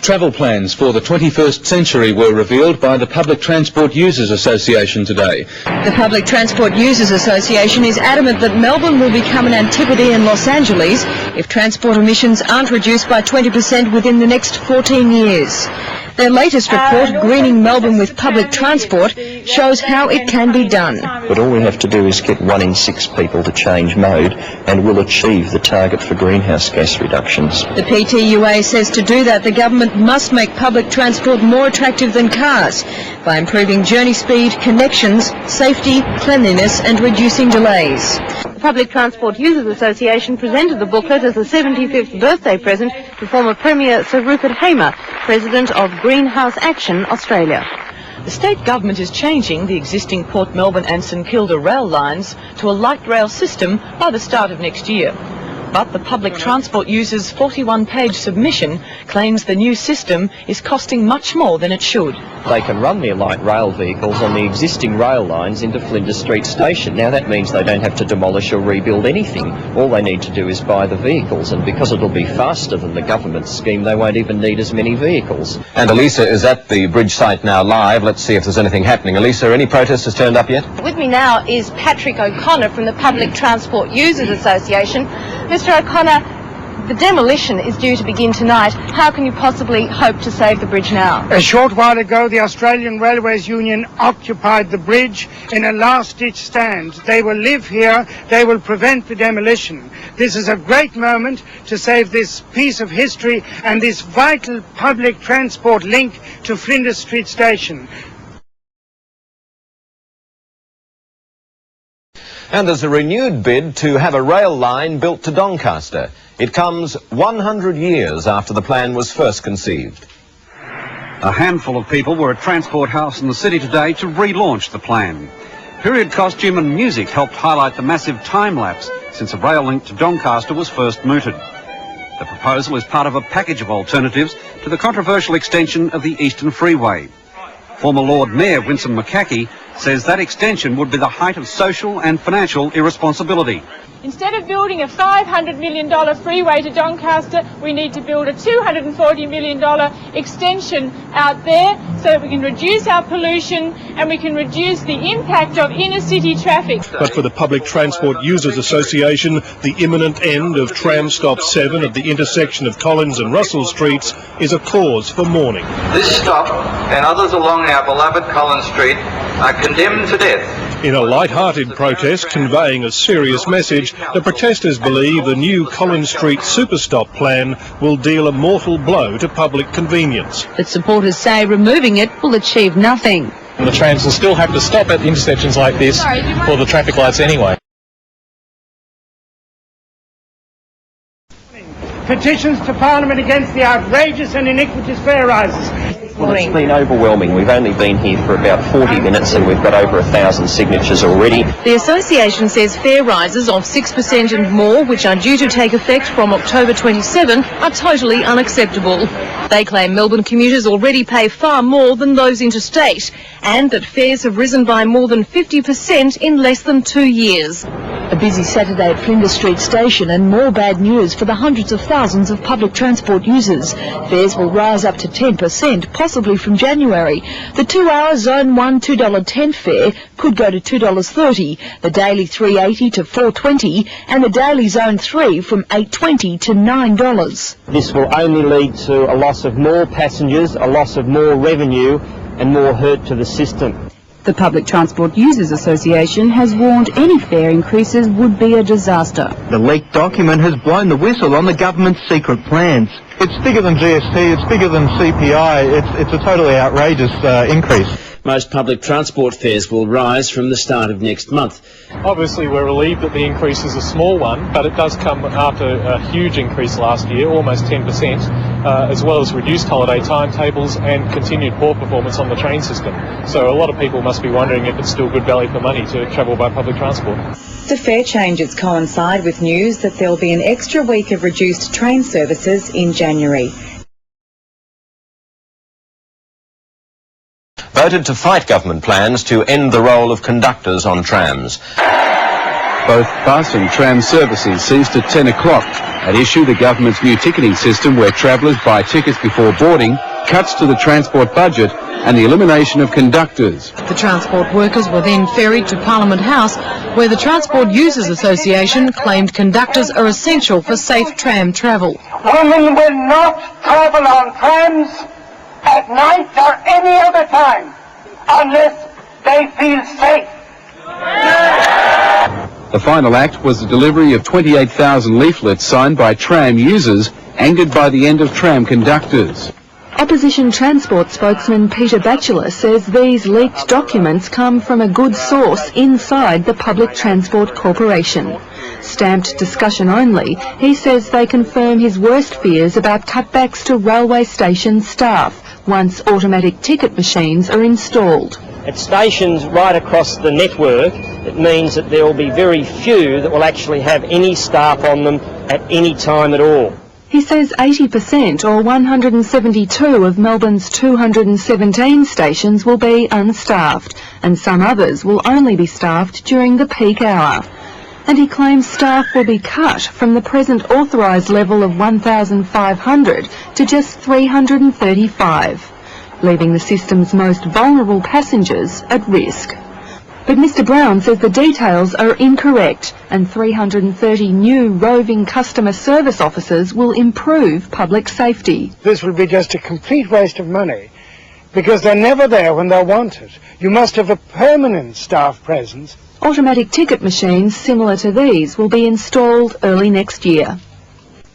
Travel plans for the 21st century were revealed by the Public Transport Users Association today. The Public Transport Users Association is adamant that Melbourne will become an Antipodes in Los Angeles if transport emissions aren't reduced by 20% within the next 14 years. Their latest report, Greening Melbourne with Public Transport, shows how it can be done. But all we have to do is get 1 in 6 people to change mode and we'll achieve the target for greenhouse gas reductions. The PTUA says to do that the government must make public transport more attractive than cars by improving journey speed, connections, safety, cleanliness and reducing delays. The Public Transport Users Association presented the booklet as a 75th birthday present to former Premier Sir Rupert Hamer, President of Greenhouse Action Australia. The state government is changing the existing Port Melbourne and St Kilda rail lines to a light rail system by the start of next year. But the Public Transport Users' 41-page submission claims the new system is costing much more than it should. They can run their light rail vehicles on the existing rail lines into Flinders Street Station. Now that means they don't have to demolish or rebuild anything. All they need to do is buy the vehicles, and because it'll be faster than the government scheme, they won't even need as many vehicles. And Elisa is at the bridge site now live. Let's see if there's anything happening. Elisa, any protesters turned up yet? With me now is Patrick O'Connor from the Public Transport Users Association. Mr O'Connor, the demolition is due to begin tonight. How can you possibly hope to save the bridge now? A short while ago, the Australian Railways Union occupied the bridge in a last-ditch stand. They will live here. They will prevent the demolition. This is a great moment to save this piece of history and this vital public transport link to Flinders Street Station. And there's a renewed bid to have a rail line built to Doncaster. It comes 100 years after the plan was first conceived. A handful of people were at Transport House in the city today to relaunch the plan. Period costume and music helped highlight the massive time lapse since a rail link to Doncaster was first mooted. The proposal is part of a package of alternatives to the controversial extension of the Eastern Freeway. Former Lord Mayor Winston McCackey says that extension would be the height of social and financial irresponsibility. Instead of building a $500 million freeway to Doncaster, we need to build a $240 million extension out there so that we can reduce our pollution and we can reduce the impact of inner city traffic. But for the Public Transport Users Association, the imminent end of Tram Stop 7 at the intersection of Collins and Russell Streets is a cause for mourning. This stop and others along our beloved Collins Street are condemned to death. In a light-hearted protest conveying a serious message, the protesters believe the new Collins Street Superstop plan will deal a mortal blow to public convenience. But supporters say removing it will achieve nothing. The trams will still have to stop at intersections like this for the traffic lights anyway. Petitions to Parliament against the outrageous and iniquitous fare rises. Well, it's been overwhelming. We've only been here for about 40 minutes and we've got over 1,000 signatures already. The association says fare rises of 6% and more, which are due to take effect from October 27, are totally unacceptable. They claim Melbourne commuters already pay far more than those interstate, and that fares have risen by more than 50% in less than 2 years. A busy Saturday at Flinders Street Station, and more bad news for the hundreds of thousands of public transport users. Fares will rise up to 10%, possibly from January. The 2-hour Zone 1 $2.10 fare could go to $2.30, the daily $3.80 to $4.20, and the daily Zone 3 from $8.20 to $9. This will only lead to a loss of more passengers, a loss of more revenue, and more hurt to the system. The Public Transport Users Association has warned any fare increases would be a disaster. The leaked document has blown the whistle on the government's secret plans. It's bigger than GST, it's bigger than CPI, it's a totally outrageous increase. Most public transport fares will rise from the start of next month. Obviously we're relieved that the increase is a small one, but it does come after a huge increase last year, almost 10%, as well as reduced holiday timetables and continued poor performance on the train system. So a lot of people must be wondering if it's still good value for money to travel by public transport. The fare changes coincide with news that there will be an extra week of reduced train services in January. Voted to fight government plans to end the role of conductors on trams. Both bus and tram services ceased at 10 o'clock. At issue, the government's new ticketing system where travellers buy tickets before boarding, cuts to the transport budget and the elimination of conductors. The transport workers were then ferried to Parliament House, where the Transport Users Association claimed conductors are essential for safe tram travel. Women will not travel on trams at night or any other time unless they feel safe. The final act was the delivery of 28,000 leaflets signed by tram users, angered by the end of tram conductors. Opposition Transport spokesman Peter Batchelor says these leaked documents come from a good source inside the Public Transport Corporation. Stamped discussion only, he says they confirm his worst fears about cutbacks to railway station staff once automatic ticket machines are installed. At stations right across the network, it means that there will be very few that will actually have any staff on them at any time at all. He says 80% or 172 of Melbourne's 217 stations will be unstaffed, and some others will only be staffed during the peak hour. And he claims staff will be cut from the present authorised level of 1,500 to just 335, leaving the system's most vulnerable passengers at risk. But Mr Brown says the details are incorrect, and 330 new roving customer service officers will improve public safety. This will be just a complete waste of money because they're never there when they're wanted. You must have a permanent staff presence. Automatic ticket machines similar to these will be installed early next year.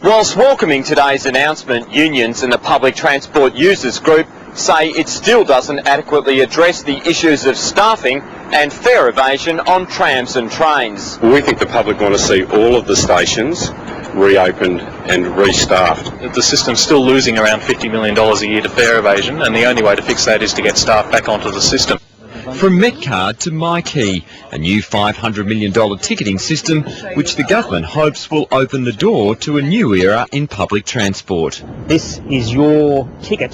Whilst welcoming today's announcement, unions and the Public Transport Users Group say it still doesn't adequately address the issues of staffing and fare evasion on trams and trains. We think the public want to see all of the stations reopened and restaffed. The system's still losing around $50 million a year to fare evasion, and the only way to fix that is to get staff back onto the system. From Metcard to MyKey, a new $500 million ticketing system which the government hopes will open the door to a new era in public transport. This is your ticket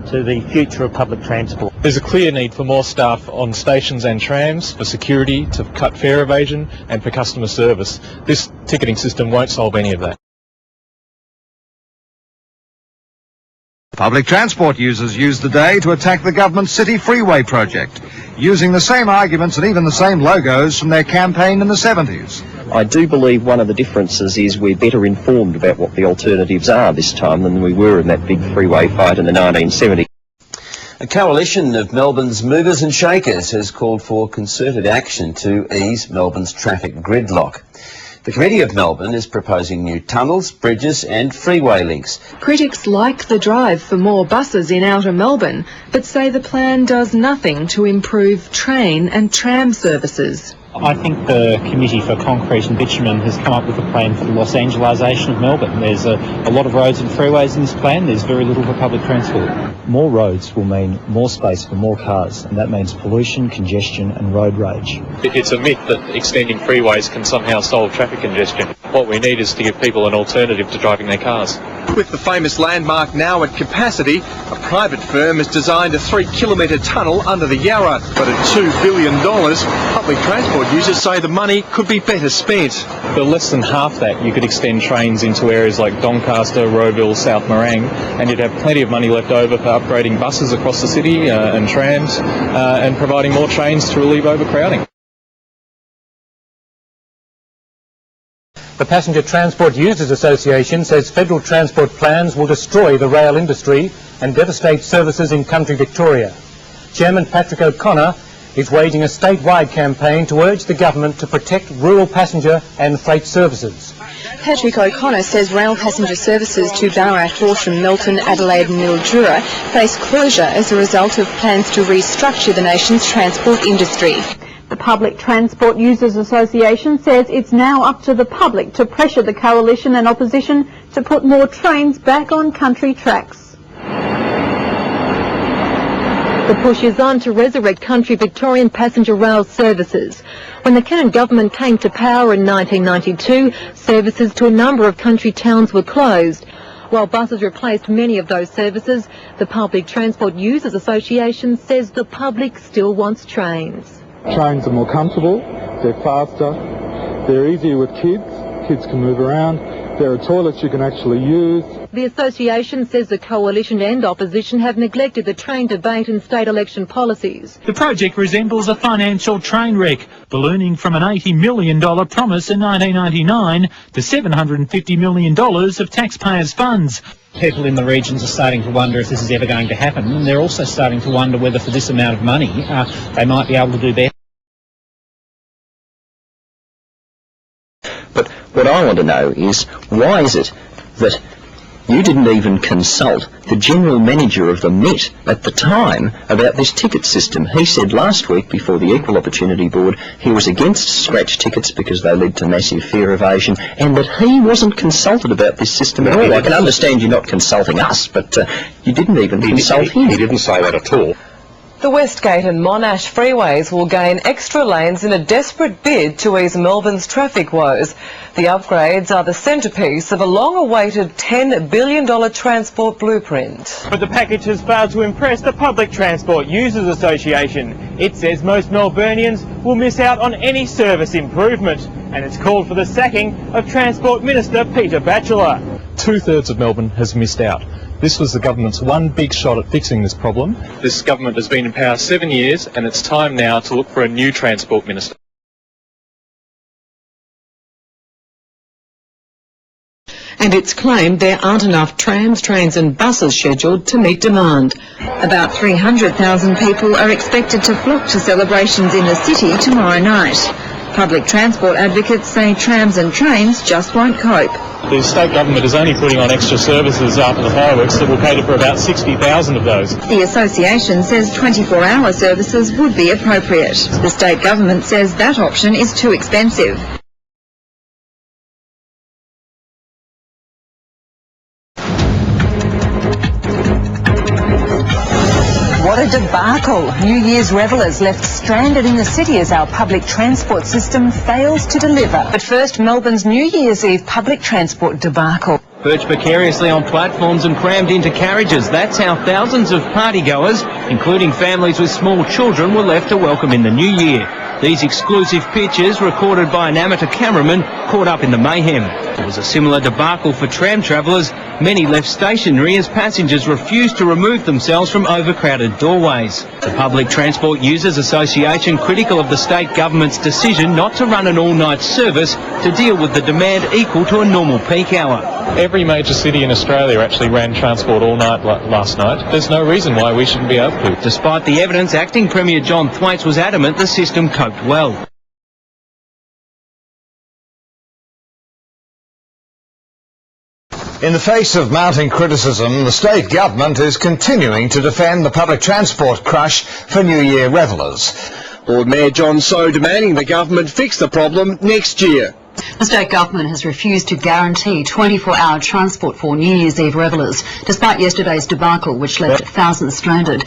to the future of public transport. There's a clear need for more staff on stations and trams, for security, to cut fare evasion and for customer service. This ticketing system won't solve any of that. Public transport users used the day to attack the government's city freeway project, using the same arguments and even the same logos from their campaign in the 70s. I do believe one of the differences is we're better informed about what the alternatives are this time than we were in that big freeway fight in the 1970s. A coalition of Melbourne's movers and shakers has called for concerted action to ease Melbourne's traffic gridlock. The Committee of Melbourne is proposing new tunnels, bridges and freeway links. Critics like the drive for more buses in outer Melbourne, but say the plan does nothing to improve train and tram services. I think the Committee for Concrete and Bitumen has come up with a plan for the Los Angelisation of Melbourne. There's a lot of roads and freeways in this plan. There's very little for public transport. More roads will mean more space for more cars, and that means pollution, congestion and road rage. It's a myth that extending freeways can somehow solve traffic congestion. What we need is to give people an alternative to driving their cars. With the famous landmark now at capacity, a private firm has designed a 3-kilometre tunnel under the Yarra. But at $2 billion, public transport users say the money could be better spent. For less than half that, you could extend trains into areas like Doncaster, Rowville, South Morang, and you'd have plenty of money left over for upgrading buses across the city and trams, and providing more trains to relieve overcrowding. The Passenger Transport Users Association says federal transport plans will destroy the rail industry and devastate services in country Victoria. Chairman Patrick O'Connor is waging a statewide campaign to urge the government to protect rural passenger and freight services. Patrick O'Connor says rail passenger services to Ballarat, Horsham, Milton, Adelaide and Mildura face closure as a result of plans to restructure the nation's transport industry. The Public Transport Users Association says it's now up to the public to pressure the coalition and opposition to put more trains back on country tracks. The push is on to resurrect country Victorian passenger rail services. When the Cairn government came to power in 1992, services to a number of country towns were closed. While buses replaced many of those services, the Public Transport Users Association says the public still wants trains. Trains are more comfortable, they're faster, They're easier with kids. Kids can move around. There are toilets you can actually use. The association says the coalition and opposition have neglected the train debate and state election policies. The project resembles a financial train wreck, ballooning from an $80 million promise in 1999 to $750 million of taxpayers' funds. People in the regions are starting to wonder if this is ever going to happen, and they're also starting to wonder whether for this amount of money they might be able to do better. But what I want to know is, why is it that you didn't even consult the general manager of the Met at the time about this ticket system? He said last week before the Equal Opportunity Board he was against scratch tickets because they led to massive fare evasion, and that he wasn't consulted about this system at all. I can understand you not consulting us, but you didn't even consult him. He didn't say that at all. The Westgate and Monash freeways will gain extra lanes in a desperate bid to ease Melbourne's traffic woes. The upgrades are the centrepiece of a long-awaited $10 billion transport blueprint. But the package has failed to impress the Public Transport Users Association. It says most Melburnians will miss out on any service improvement, and it's called for the sacking of Transport Minister Peter Batchelor. 2/3 of Melbourne has missed out. This was the government's one big shot at fixing this problem. This government has been in power 7 years, and it's time now to look for a new transport minister. And it's claimed there aren't enough trams, trains and buses scheduled to meet demand. About 300,000 people are expected to flock to celebrations in the city tomorrow night. Public transport advocates say trams and trains just won't cope. The state government is only putting on extra services after the fireworks that will cater for about 60,000 of those. The association says 24-hour services would be appropriate. The state government says that option is too expensive. What a debacle. New Year's revellers left stranded in the city as our public transport system fails to deliver. But first, Melbourne's New Year's Eve public transport debacle. Perched precariously on platforms and crammed into carriages, that's how thousands of partygoers, including families with small children, were left to welcome in the new year. These exclusive pictures, recorded by an amateur cameraman, caught up in the mayhem. It was a similar debacle for tram travellers. Many left stationary as passengers refused to remove themselves from overcrowded doorways. The Public Transport Users Association critical of the state government's decision not to run an all-night service to deal with the demand equal to a normal peak hour. Every major city in Australia actually ran transport all night last night. There's no reason why we shouldn't be able to. Despite the evidence, Acting Premier John Thwaites was adamant the system coped well. In the face of mounting criticism, the state government is continuing to defend the public transport crush for New Year revellers. Lord Mayor John So demanding the government fix the problem next year. The state government has refused to guarantee 24-hour transport for New Year's Eve revellers, despite yesterday's debacle which left thousands stranded.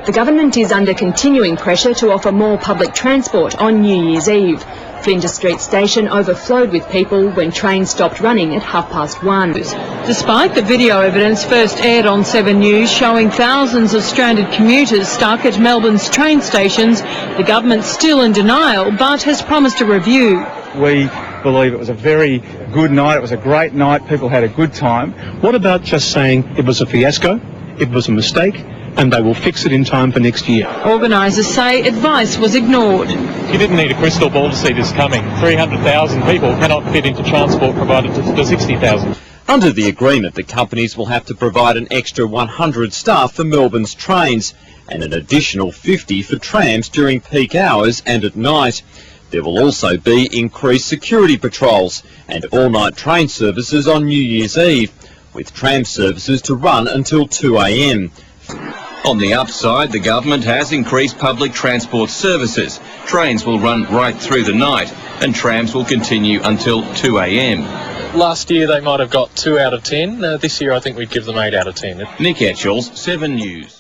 The government is under continuing pressure to offer more public transport on New Year's Eve. Flinders Street station overflowed with people when trains stopped running at 1:30. Despite the video evidence first aired on 7 News showing thousands of stranded commuters stuck at Melbourne's train stations, the government's still in denial but has promised a review. We believe it was a very good night. It was a great night. People had a good time. What about just saying it was a fiasco, it was a mistake, and they will fix it in time for next year? Organisers say advice was ignored. You didn't need a crystal ball to see this coming. 300,000 people cannot fit into transport provided to 60,000. Under the agreement, the companies will have to provide an extra 100 staff for Melbourne's trains and an additional 50 for trams during peak hours and at night. There will also be increased security patrols and all-night train services on New Year's Eve, with tram services to run until 2 a.m. On the upside, the government has increased public transport services. Trains will run right through the night and trams will continue until 2 a.m. Last year they might have got 2 out of 10. This year I think we'd give them 8 out of 10. Nick Etchells, 7 News.